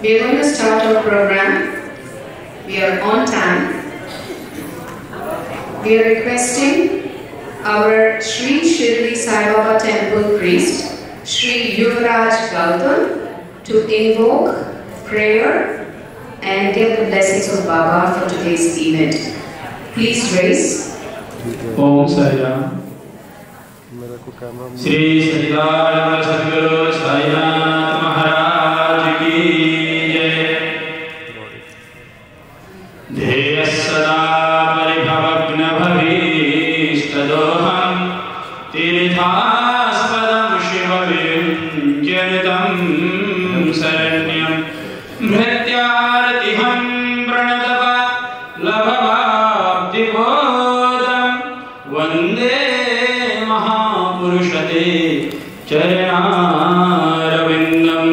We are going to start our program. We are on time. We are requesting our Sri Shirdi Sai Baba Temple priest, Sri Yuvraj Gautam, to invoke prayer and get the blessings of Baba for today's event. Please raise. Om Sai Ram. Sri Satchidananda Sadguru Sainath Maharaj ki jai. Dheya sada paribhavagna bhavishtadoham tirithaspadam shivavinjanitam saranyam mrityartiham pranatapa labhavabdipodam vande Purushate Charanarvindam.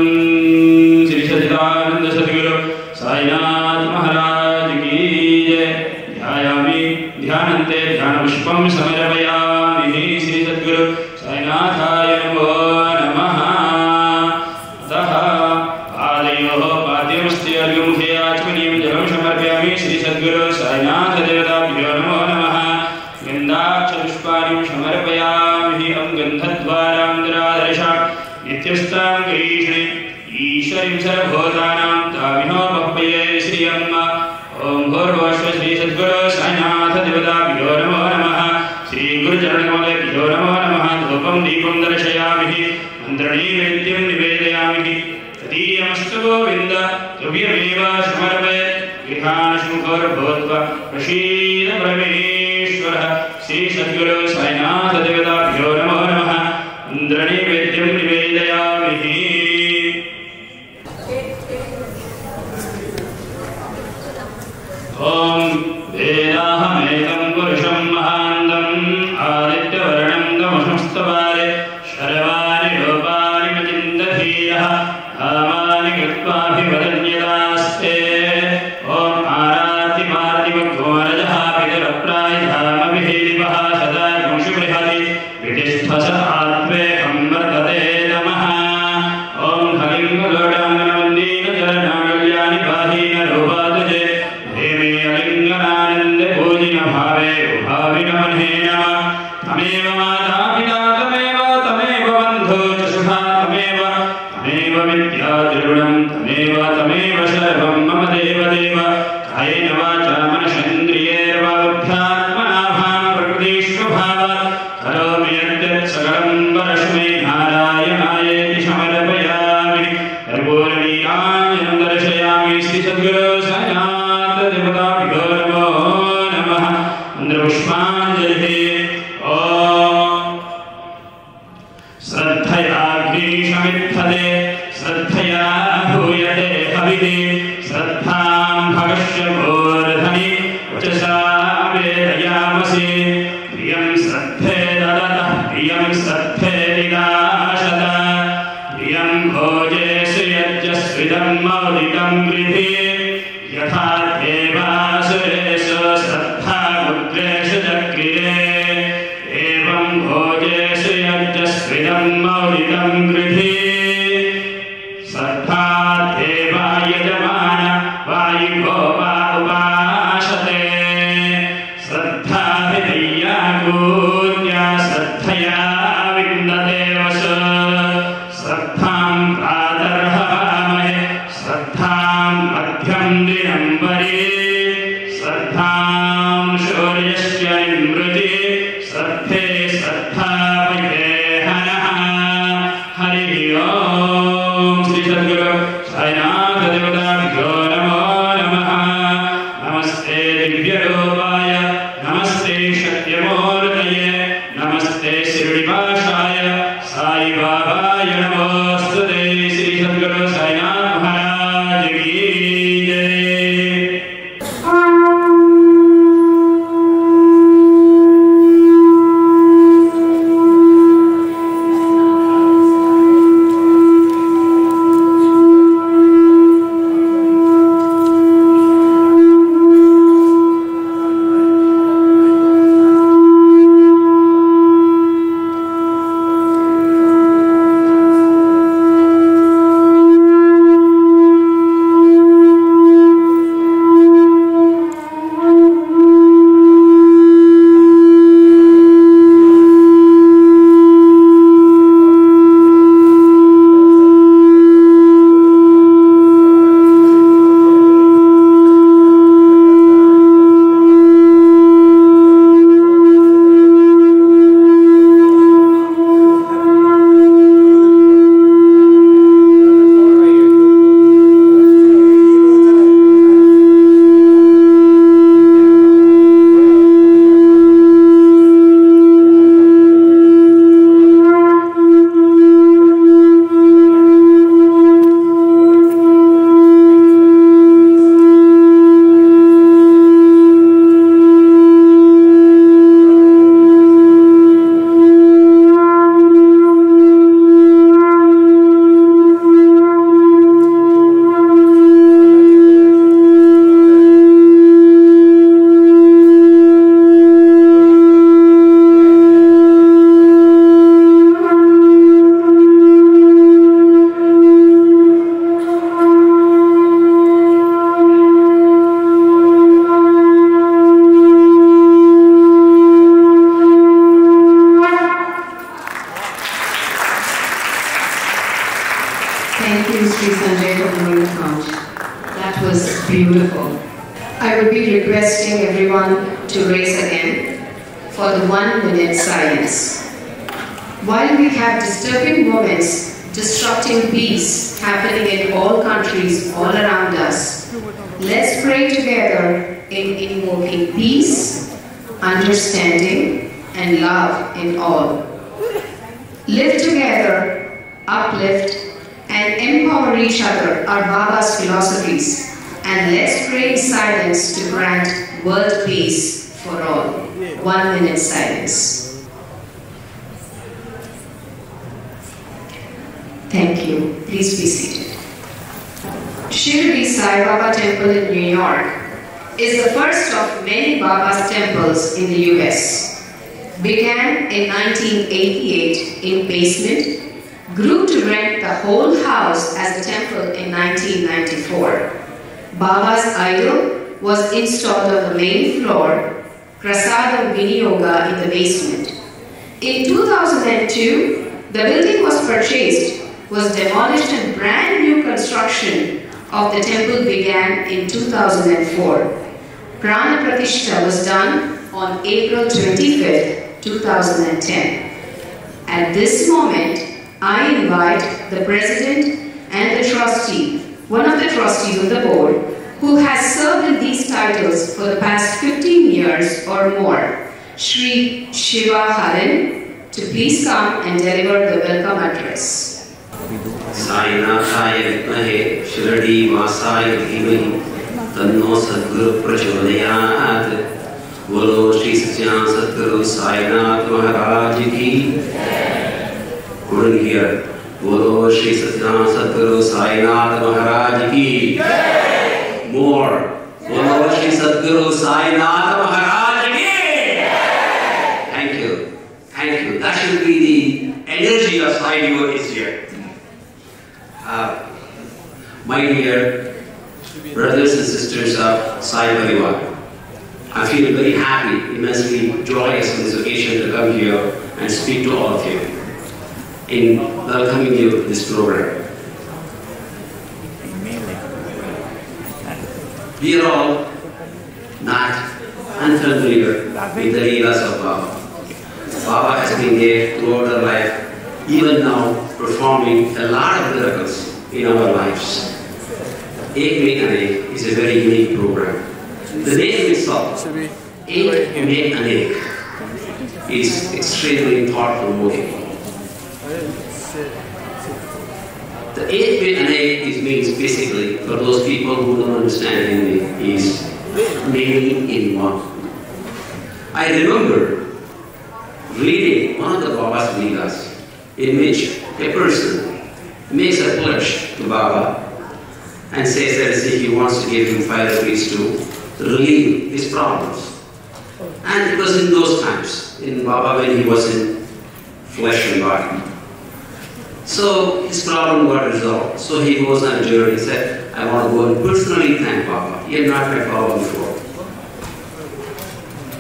Sri Satchidananda Sadguru Sainath Maharaj ki jai. Dhyayami dhyanante dhyanavishpam samarapayami. Sri Satguru Sainathaya namo namaha. Ataha padayoho padyamasti argyamukhe achmaniyam jalam samarpayami. Sri Satguru Sainath devatabhyo namo namaha. Gandhakshapushpanim samarpayami. Gandhadvaramdradharasham nityastam grishne Ishwarim sarvabhutanam taviho bhappaye Sri Amma. Om Bhurvashva Sri Satguru Sainath Devatabhyo namo namaha. Sri Guru Charanamaleभ्यो namo namaha. Dhupam deepam darshayami. Mantrani vedyam nivedayami. Tadiyamastu govinda tubhyameva samarpayat. Vihanashmukhar bhutva prasida Parameshwarah. Sri Satguru Sainath Devatabhyo namo namaha. Mantrani vedyam nivedayami. Om Vedaham Purusham Mahandam Adityavarnam Gamashamstavare Sharavani Rupani Majindadhiyaha Dhamani Gritvaabhivadanyadaste. Om Arati Marti Bhagwanajaha Vidaraprayi Dhamabhidivaha Sadai Gumshubrihati Vidisthasa Atve Amvartate Namaha. Om Harim Gulodamganavandina Jalanagalyani Bahina Rupatuje Alingananande Bhojina Bhave Ubhavina Manhe Nama. Tameva Mata Pita Tameva Bandhu Chasukha Tameva Vidya Dirunam Tameva Sarvam Mama Deva Deva Kayena Vacha Manashendriyerva Vabhyatmanabham Prakritishva Bhava Karomi Yaddat Sagaram Varashme Narayanayeti Samarapayami. Paripurani Anjam Darshayami. Sri Satguru Sainath Devatabhyo namo namaha. Mandrapushpanjali. Om Shraddhaya Agni Shamitthade Shraddhaya Bhuyate Havide Shraddham Bhagasya Bodhani Vachasa Vedayamasi. Priyam Shraddhe Dadata Priyam Shraddhe Nidashata. Priyam Bhoje Suyajasvidam Mauditam Gridhi Yatha Deva Suresha Shraddha Mudresha Jakrire. Evam Bhoje Suyajasvidam Mauditam Gridhi Shraddha Deva Yajamana Vayugopa Upashate. Shraddha Vidya Gudya Shraddhaya Vindadevasa. Shraddham Pradarhavamahe Shraddham Madhyam Dinambari. Shraddham Shoryasya Nimriti. Shraddhe Shraddha Vajehanaha. Hari Om. Sri Satguru Sainath Devatabhyo namo namaha. Namaste Divyarupaya. Namaste Shakyamurtaye. Namaste Srinivasaya. Sai Babaya Namostute. Sri Satguru Sainath Maharaj ki jai. would be requesting everyone to raise again for the 1-minute silence. While we have disturbing moments disrupting peace happening in all countries all around us, let's pray together in invoking peace, understanding, and love in all. Live together, uplift, and empower each other, our Baba's philosophies, and let's pray in silence to grant world peace for all. 1-minute silence. Thank you. Please be seated. Shirdi Sai Baba Temple in New York is the first of many Baba's temples in the US. Began in 1988 in basement, grew to rent the whole house as a temple in 1994. Baba's idol was installed on the main floor, Prasadam Viniyoga in the basement. In 2002, the building was purchased, was demolished, and brand new construction of the temple began in 2004. Prana Pratishtha was done on April 25th, 2010. At this moment, I invite the President and the trustee, one of the trustees of the board, who has served in these titles for the past 15 years or more, Shri Shiva Haran, to please come and deliver the welcome address. साईनाथाय विद्महे शिरडी वासाय धीमहि तन्नो सद्गुरु प्रचोदयात्। बोलो श्री सच्चिदानंद सद्गुरु साईनाथ महाराज की। बोलो श्री सच्चिदानंद सद्गुरु साईनाथ महाराज की। More. बोलो श्री सद्गुरु साईनाथ महाराज की। Thank you. Thank you. That should be the energy of Sai Yuva is here. My dear brothers and sisters of Sai Parivar, I feel very happy, immensely joyous on this occasion to come here and speak to all of you in welcoming you to this program. We are all not unfamiliar with the Leelas of Baba. Baba has been there throughout our life, even now performing a lot of miracles in our lives. Ek Mein Anek is a very unique program. The name itself, Ek Mein Anek, is extremely thought-provoking. The Ek Mein Anek means basically, for those people who don't understand Hindi, is many in one. I remember reading one of the Baba's Leelas, in which a person makes a pledge to Baba and says that he wants to give him 5 rupees to relieve his problems. And it was in those times, in Baba when he was in flesh and body. So his problem got resolved. So he goes on a journey. He said, I want to go and personally thank Baba. He had not met Baba before.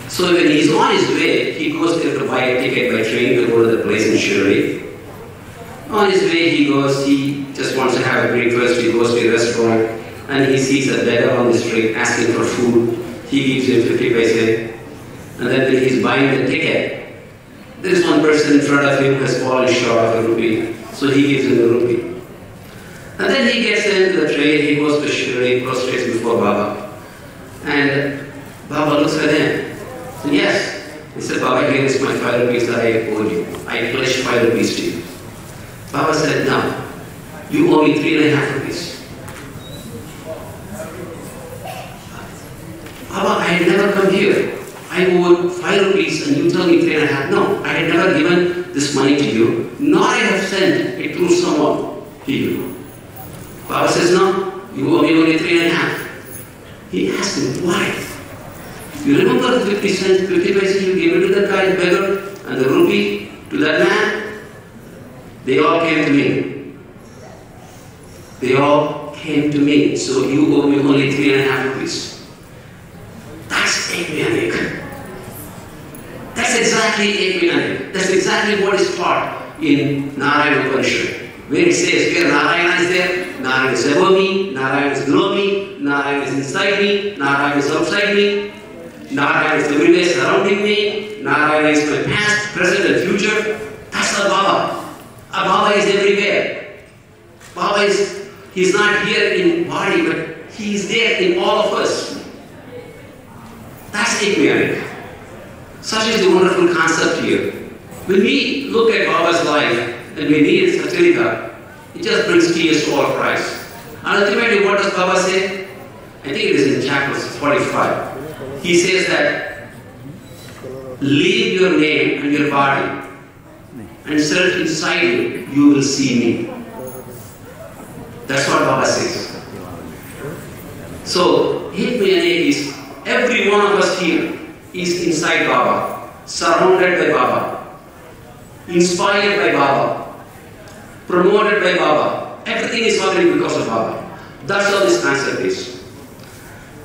So when he's on his way, he goes there to buy a ticket by train to go to the place in Shirdi. On his way, he just wants to have a breakfast. He goes to a restaurant and he sees a beggar on the street asking for food. He gives him 50 paise. And then when he's buying the ticket, there is one person in front of him who has fallen short of a rupee. So he gives him the rupee. And then he gets into the train, he goes to Shirdi, prostrates before Baba. And Baba looks at him. So yes. He said, Baba, here is my 5 rupees that I owe you. I pledged 5 rupees to you. Baba said, no, you owe me 3.5 rupees. Baba, I had never come here. I owed 5 rupees and you tell me 3.5. No, I had never given this money to you, nor I have sent it through someone to you. Baba says, no, you owe me only 3.5. He asked him, why? You remember the 50 cents, 50 paise you gave it to that guy, beggar, and the rupee to that man? They all came to me. They all came to me. So you owe me only 3.5 rupees. That's Ek Mein Anek. That's exactly Ek Mein Anek. That's exactly what is taught in Narayana Upanishad. where it says, where Narayana is there, Narayana is above me, Narayana is below me, Narayana is inside me, Narayana is outside me, Narayana is everywhere surrounding me, Narayana is my past, present and future. That's our Baba. Our Baba is everywhere. Baba is, he's not here in body, but he is there in all of us. That's Ekmyanik. Such is the wonderful concept here. When we look at Baba's life and we read Satyarita, it just brings tears to all of Christ. And ultimately, what does Baba say? I think it is in chapter 45. He says that, leave your name and your body and search inside you, you will see me. That's what Baba says. So, Ekmyanik is, every one of us here is inside Baba, surrounded by Baba, inspired by Baba, promoted by Baba. Everything is happening because of Baba. That's how this concept is.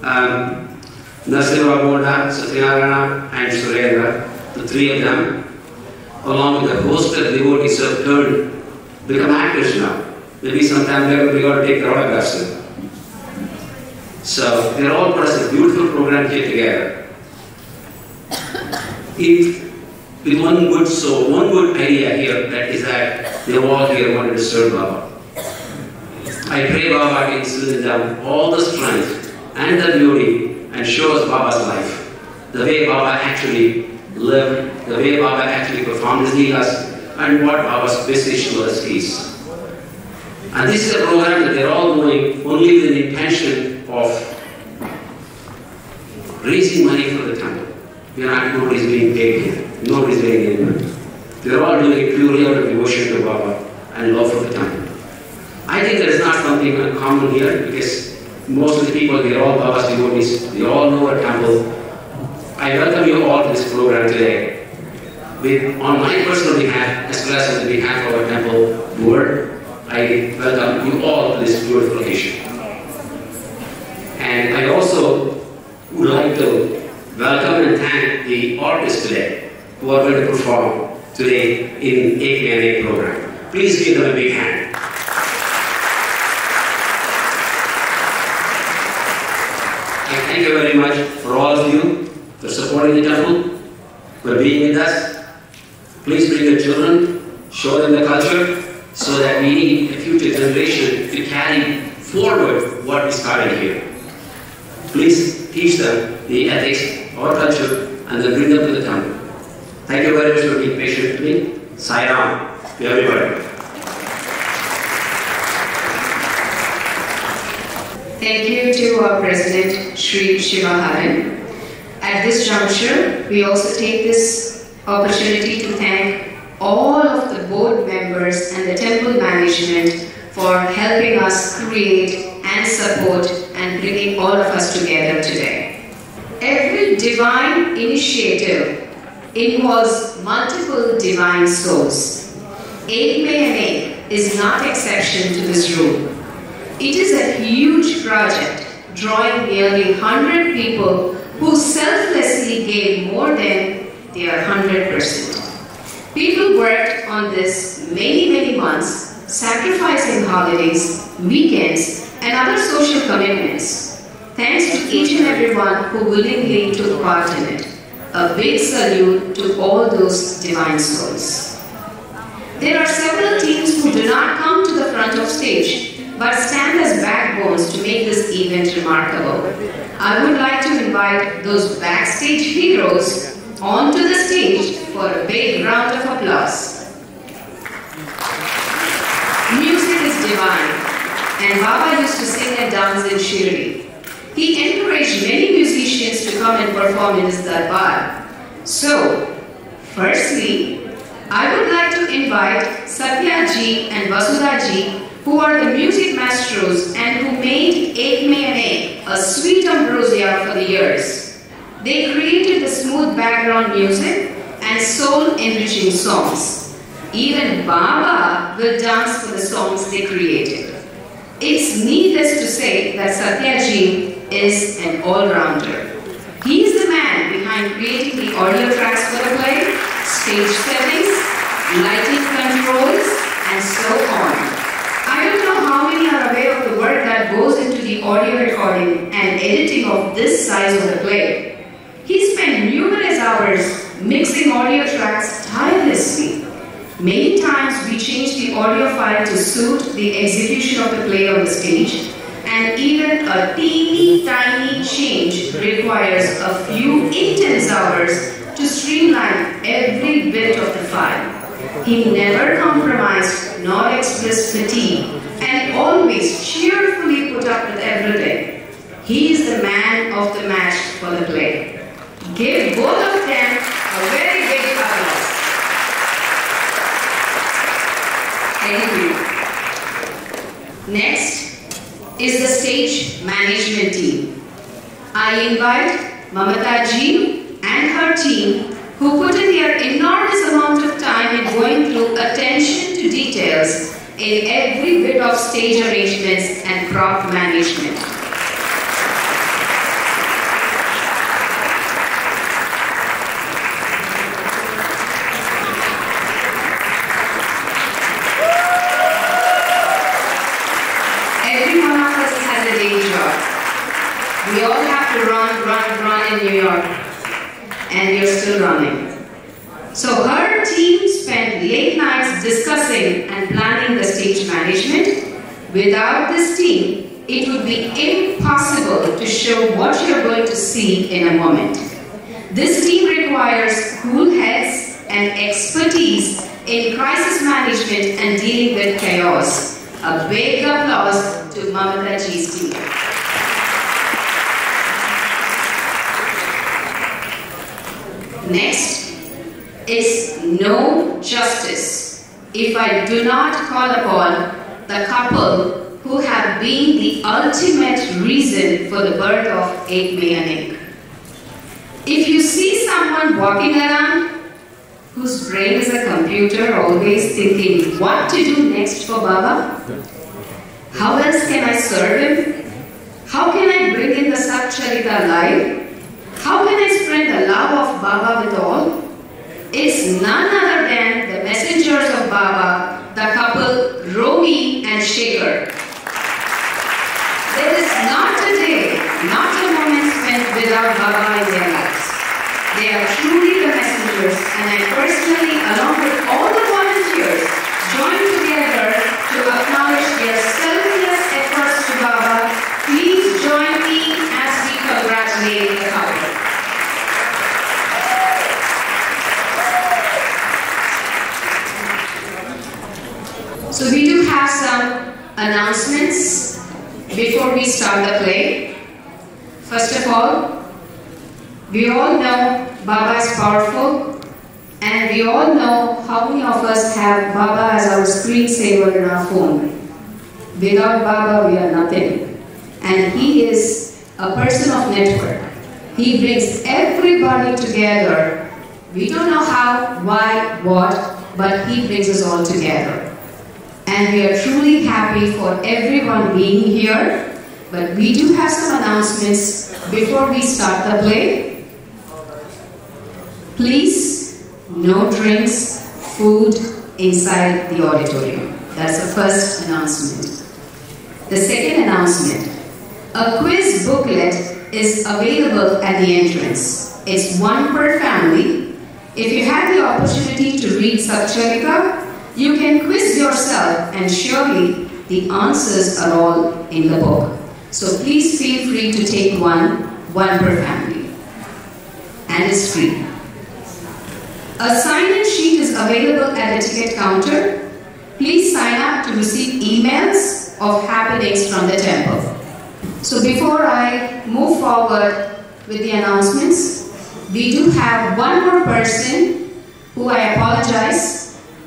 Narasimha Boda, Satyanarayana and Surendra, the three of them, along with a host of devotees have turned, become actors now. Maybe sometime later we got to take their autographs. So they're all put us a beautiful program here together. With one good idea here, that is that they all here wanted to serve Baba. I pray Baba instills in them all the strength and the beauty and show us Baba's life. The way Baba actually lived, the way Baba actually performed his leelas, and what Baba's message to us is. And this is a program that they're all doing only with the intention of raising money for the temple. Nobody's being paid here. Nobody's getting any money. They're all doing it purely out of devotion to Baba and love for the temple. I think there is not something uncommon here because most of the people, they're all Baba's devotees. They all know our temple. I welcome you all to this program today. On my personal behalf, as well as on the behalf of our temple board, I welcome you all to this beautiful occasion. And I also would like to welcome and thank the artists today who are going to perform today in Ekmyanik program. Please give them a big hand. I thank you very much for all of you for supporting the temple, for being with us. Please bring your children, show them the culture, so that we need a future generation to carry forward what we started here. Please teach them the ethics, our culture, and then bring them to the temple. Thank you very much for being patient with me. Sai Ram to everybody. Thank you to our President, Sri Shiva Haran. At this juncture, we also take this opportunity to thank all of the board members and the temple management for helping us create and support and bringing all of us together today. Every divine initiative involves multiple divine souls. Ekmyanik is not exception to this rule. It is a huge project drawing nearly 100 people who selflessly gave more than their 100%. People worked on this many months, sacrificing holidays, weekends, and other social commitments. Thanks to each and everyone who willingly took part in it. A big salute to all those divine souls. There are several teams who do not come to the front of stage, but stand as backbones to make this event remarkable. I would like to invite those backstage heroes onto the stage for a big round of applause. Music is divine, and Baba used to sing and dance in Shirdi. He encouraged many musicians to come and perform in his darbar. So, firstly, I would like to invite Satya Ji and Vasudha Ji, who are the music maestros and who made Ekmyanik a sweet ambrosia for the years. They created the smooth background music and soul-enriching songs. Even Baba will dance for the songs they created. It's needless to say that Satya Ji is an all-rounder. He is the man behind creating the audio tracks for the play, stage settings, lighting controls, and so on. many are aware of the work that goes into the audio recording and editing of this size of the play. He spent numerous hours mixing audio tracks tirelessly. Many times we change the audio file to suit the execution of the play on the stage, and even a teeny tiny change requires a few intense hours to streamline every bit of the file. He never compromised nor expressed fatigue and always cheerfully put up with everything. He is the man of the match for the play. Give both of them a very big applause. Thank you. Next is the stage management team. I invite Mamata ji and her team, who put in their enormous amount of time in going through attention to details in every bit of stage arrangements and prop management. Every one of us has a day job. We all have to run in New York. And you're still running. So her team spent late nights discussing and planning the stage management. Without this team, it would be impossible to show what you're going to see in a moment. This team requires cool heads and expertise in crisis management and dealing with chaos. A big applause to Mamata ji's team. Next is no justice if I do not call upon the couple who have been the ultimate reason for the birth of Ek Mein Anek. If you see someone walking around whose brain is a computer, always thinking what to do next for Baba, how else can I serve him? How can I bring in the Sat Charita live? How can I spread the love of Baba with all? It's none other than the messengers of Baba, the couple Romi and Shekhar. There is not a day, not a moment spent without Baba in their lives. They are truly the messengers, and I personally, along with all the volunteers, join together to acknowledge their selfless efforts to Baba. Please join me as we congratulate the couple. So we do have some announcements before we start the play. First of all, we all know Baba is powerful, and we all know how many of us have Baba as our screensaver in our phone. Without Baba, we are nothing. And he is a person of network. He brings everybody together. We don't know how, why, what, but he brings us all together. And we are truly happy for everyone being here. But we do have some announcements before we start the play. Please, no drinks, food inside the auditorium. That's the first announcement. The second announcement, a quiz booklet is available at the entrance. It's one per family. If you had the opportunity to read Sat Charita, you can quiz yourself, and surely the answers are all in the book. So please feel free to take one per family. And it's free. A sign-in sheet is available at the ticket counter. Please sign up to receive emails of happenings from the temple. So before I move forward with the announcements, we do have one more person who I apologize,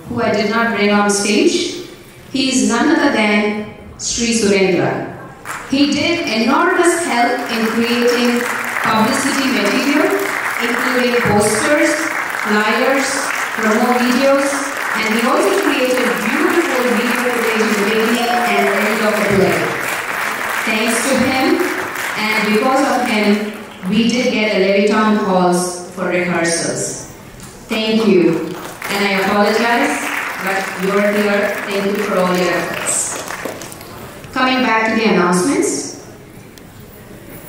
who I did not bring on stage. He is none other than Sri Surendra. He did enormous help in creating publicity material, including posters, flyers, promo videos, and he also created beautiful video footage in the beginning and end of the play. Thanks to him, and because of him, we did get a Leviton halls for rehearsals. Thank you. And I apologize, but you're here. Thank you for all your efforts. coming back to the announcements.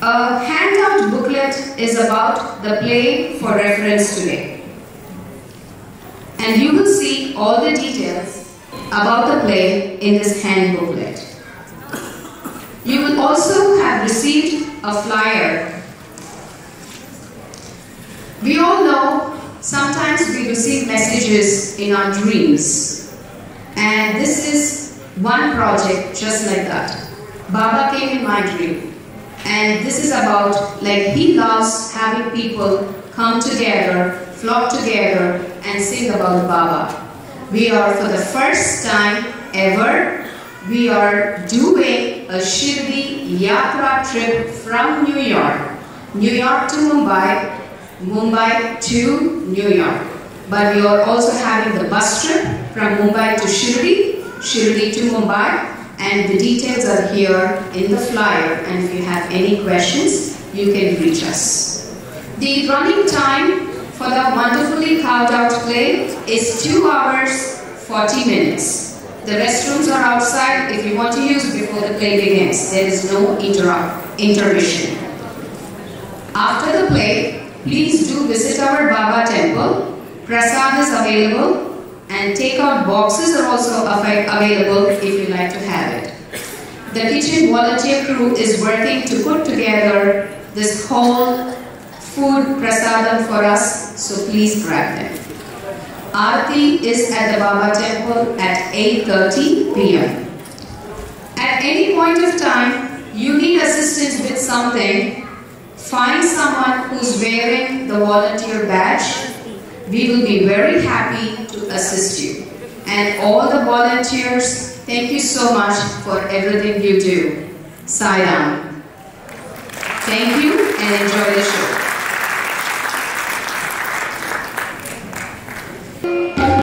A handout booklet is about the play for reference today. And you will see all the details about the play in this hand booklet. You will also have received a flyer. We all know sometimes we receive messages in our dreams. And this is one project just like that. Baba came in my dream. And this is about, like, he loves having people come together, flock together and sing about Baba. We are, for the first time ever, we are doing a Shirdi Yatra trip from New York to Mumbai, Mumbai to New York. But we are also having the bus trip from Mumbai to Shirdi, Shirdi to Mumbai, and the details are here in the flyer, and if you have any questions, you can reach us. The running time for the wonderfully carved out play is 2 hours 40 minutes. The restrooms are outside if you want to use before the play begins. There is no intermission. After the play, please do visit our Baba temple. Prasad is available, and take-out boxes are also available if you like to have it. The kitchen volunteer crew is working to put together this whole food prasadam for us, so please grab them. Aarti is at the Baba temple at 8:30 p.m. At any point of time, you need assistance with something, find someone who's wearing the volunteer badge. We will be very happy to assist you. And all the volunteers, thank you so much for everything you do. Sai Ram. Thank you and enjoy the show.